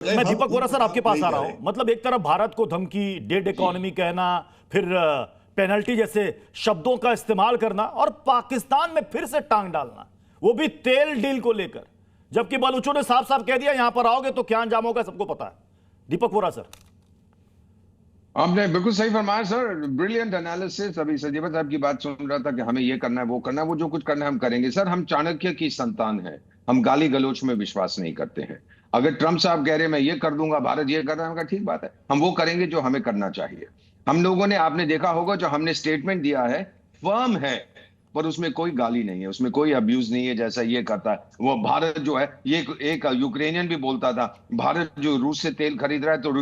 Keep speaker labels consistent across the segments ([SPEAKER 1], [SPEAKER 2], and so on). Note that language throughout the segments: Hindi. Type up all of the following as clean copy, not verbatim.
[SPEAKER 1] मैं दीपक वोरा सर आपके पास आ रहा हूं। मतलब एक तरफ भारत को धमकी, डेड इकोनॉमी कहना, फिर पेनल्टी जैसे शब्दों का इस्तेमाल करना और पाकिस्तान में फिर से टांग डालना, वो भी तेल डील को लेकर, जबकि बलूचों ने साफ साफ कह दिया यहां पर आओगे तो क्या अंजाम होगा सबको पता है। दीपक वोरा सर,
[SPEAKER 2] आपने बिल्कुल सही फरमाया सर, ब्रिलियंट एनालिसिस। अभी सजीवा साहब की बात सुन रहा था कि हमें ये करना है, वो करना है, वो जो कुछ करना है हम करेंगे। सर, हम चाणक्य की संतान हैं, हम गाली गलौच में विश्वास नहीं करते हैं। अगर ट्रम्प साहब कह रहे हैं मैं ये कर दूंगा, भारत ये कर रहा है, ठीक बात है, हम वो करेंगे जो हमें करना चाहिए। हम लोगों ने, आपने देखा होगा, जो हमने स्टेटमेंट दिया है फर्म है, पर उसमें कोई गाली नहीं है, उसमें कोई अब्यूज नहीं है जैसा ये करता है वो। भारत जो है, ये एक यूक्रेनियन भी बोलता था, भारत जो रूस से तेल खरीद रहा है तो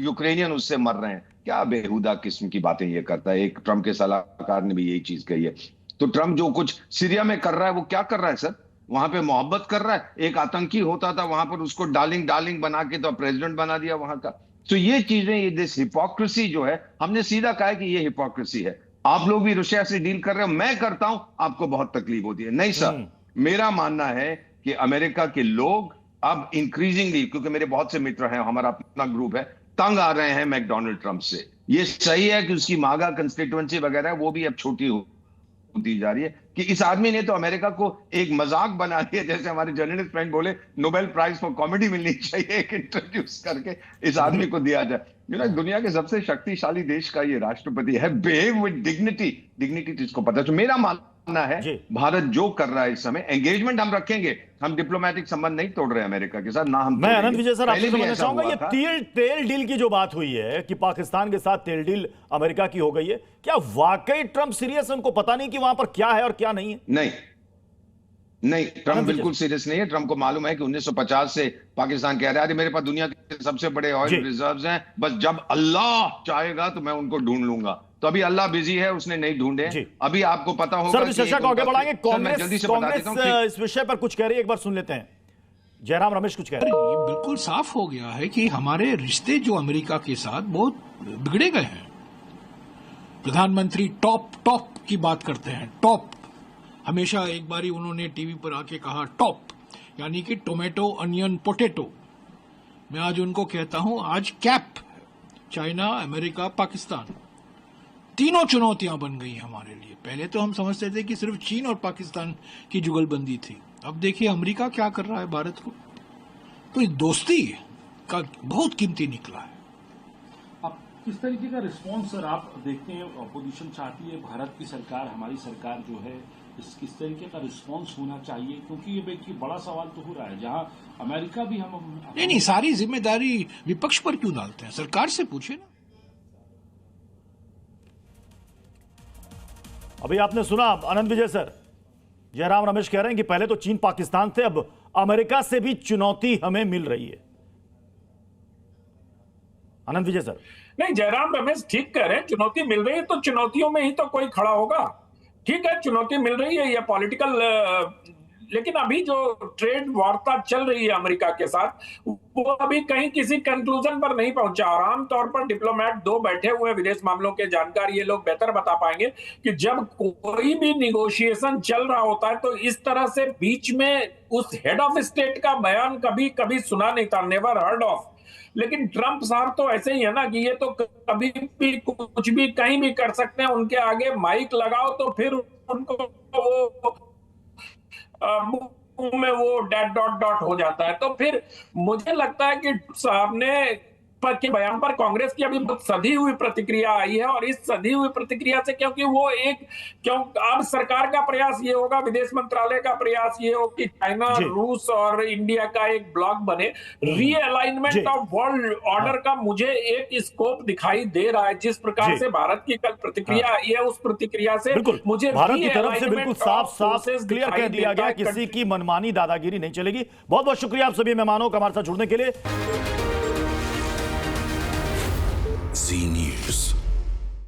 [SPEAKER 2] यूक्रेनियन उससे मर रहे हैं। क्या बेहुदा किस्म की बातें ये करता है। एक ट्रम्प के सलाहकार ने भी यही चीज कही है। तो ट्रम्प जो कुछ सीरिया में कर रहा है वो क्या कर रहा है सर? वहां पे मोहब्बत कर रहा है। एक आतंकी होता था वहां पर, उसको डार्लिंग डार्लिंग बना के तो प्रेसिडेंट बना दिया वहां का। तो ये चीजें, ये दिस हिपोक्रेसी जो है, हमने सीधा कहा है कि ये हिपोक्रेसी है। आप लोग भी रशिया से डील कर रहे हो, मैं करता हूं, आपको बहुत तकलीफ होती है। नहीं सर, मेरा मानना है कि अमेरिका के लोग अब इंक्रीजिंगली, क्योंकि मेरे बहुत से मित्र हैं, हमारा अपना ग्रुप है, तंग आ रहे हैं मैकडोनल्ड ट्रंप से। ये सही है कि उसकी मागा कंस्टिट्यूएंसी वगैरह वो भी अब छोटी होती जा रही है, कि इस आदमी ने तो अमेरिका को एक मजाक बना दिया। जैसे हमारे जर्नलिस्ट फ्रेंड बोले, नोबेल प्राइज फॉर कॉमेडी मिलनी चाहिए, एक इंट्रोड्यूस करके इस आदमी को दिया जाए। दुनिया के सबसे शक्तिशाली देश का ये राष्ट्रपति है, बिहेव विद डिग्निटी। डिग्निटी जिसको पता है। तो मेरा मानना है भारत जो कर रहा है इस समय, एंगेजमेंट हम रखेंगे, हम डिप्लोमेटिक संबंध नहीं तोड़ रहे अमेरिका के साथ, ना हम।
[SPEAKER 1] मैं अनंत विजय सर आपसे समझना चाहूंगा, ये तेल डील की जो बात हुई है कि पाकिस्तान के साथ तेल डील अमेरिका की हो गई है, क्या वाकई ट्रंप सीरियस है? उनको पता नहीं कि वहां पर क्या है और क्या नहीं है?
[SPEAKER 2] नहीं नहीं, ट्रम्प बिल्कुल सीरियस नहीं है। ट्रम्प को मालूम है कि 1950 से पाकिस्तान कह रहा है मेरे पास दुनिया के सबसे बड़े ऑयल रिजर्व्स हैं, बस जब अल्लाह चाहेगा तो मैं उनको ढूंढ लूंगा। तो अभी अल्लाह बिजी है, उसने नहीं ढूंढे। अभी आपको पता होगा।
[SPEAKER 1] सर, चर्चा को आगे बढ़ाएंगे। कांग्रेस इस विषय पर कुछ कह रही है, एक बार सुन लेते हैं। जयराम रमेश कुछ कह रहे हैं।
[SPEAKER 3] ये बिल्कुल साफ हो गया है कि हमारे रिश्ते जो अमेरिका के साथ बहुत बिगड़े गए हैं। प्रधानमंत्री टॉप की बात करते हैं, टॉप। हमेशा एक बारी उन्होंने टीवी पर आके कहा टॉप, यानी कि टोमेटो, अनियन, पोटैटो। मैं आज उनको कहता हूं आज कैप। चाइना, अमेरिका, पाकिस्तान, तीनों चुनौतियां बन गई हमारे लिए। पहले तो हम समझते थे कि सिर्फ चीन और पाकिस्तान की जुगलबंदी थी। अब देखिए अमेरिका क्या कर रहा है भारत को। तो इस दोस्ती का बहुत कीमती निकला है।
[SPEAKER 4] किस तरीके का रिस्पांस सर आप देखते हैं? अपोजिशन चाहती है भारत की सरकार, हमारी सरकार जो है, किस तरीके का रिस्पांस होना चाहिए? क्योंकि ये देखिए बड़ा सवाल तो हो रहा है, जहां अमेरिका भी हम
[SPEAKER 3] नहीं, सारी जिम्मेदारी विपक्ष पर क्यों डालते हैं? सरकार से पूछे ना।
[SPEAKER 1] अभी आपने सुना आनंद विजय सर, जयराम रमेश कह रहे हैं कि पहले तो चीन पाकिस्तान थे, अब अमेरिका से भी चुनौती हमें मिल रही है। आनंद विजय सर।
[SPEAKER 5] नहीं, जयराम रमेश ठीक कह रहे हैं, चुनौती मिल रही है तो चुनौतियों में ही तो कोई खड़ा होगा। ठीक है, चुनौती मिल रही है, ये पॉलिटिकल, लेकिन अभी जो ट्रेड वार्ता चल रही है अमेरिका के साथ, वो अभी कहीं किसी कंक्लूजन पर नहीं पहुंचा। और आमतौर पर डिप्लोमेट दो बैठे हुए विदेश मामलों के जानकार ये लोग बेहतर बता पाएंगे कि जब कोई भी निगोशिएशन चल रहा होता है तो इस तरह से बीच में उस हेड ऑफ स्टेट का बयान कभी कभी सुना नहीं था, नेवर हर्ड ऑफ। लेकिन ट्रंप साहब तो ऐसे ही है ना कि ये तो कभी भी कुछ भी कहीं भी कर सकते हैं। उनके आगे माइक लगाओ तो फिर उनको वो मुंह में वो डैट डॉट डॉट हो जाता है। तो फिर मुझे लगता है कि साहब ने के बयान पर कांग्रेस की अभी बहुत सधी हुई प्रतिक्रिया आई है। और इस सधी हुई प्रतिक्रिया से, क्योंकि वो अब सरकार का प्रयास ये होगा, विदेश मंत्रालय का प्रयास ये हो कि चाइना, रूस और इंडिया का एक ब्लॉक बने। रीअलाइनमेंट ऑफ वर्ल्ड ऑर्डर का मुझे एक स्कोप दिखाई दे रहा है। जिस प्रकार से भारत की कल प्रतिक्रिया आई है, उस प्रतिक्रिया से मुझे
[SPEAKER 1] भारत की तरफ से बिल्कुल साफ क्लियर कह दिया गया, किसी की मनमानी दादागिरी नहीं चलेगी। बहुत बहुत शुक्रिया आप सभी मेहमानों का हमारे साथ जुड़ने के लिए।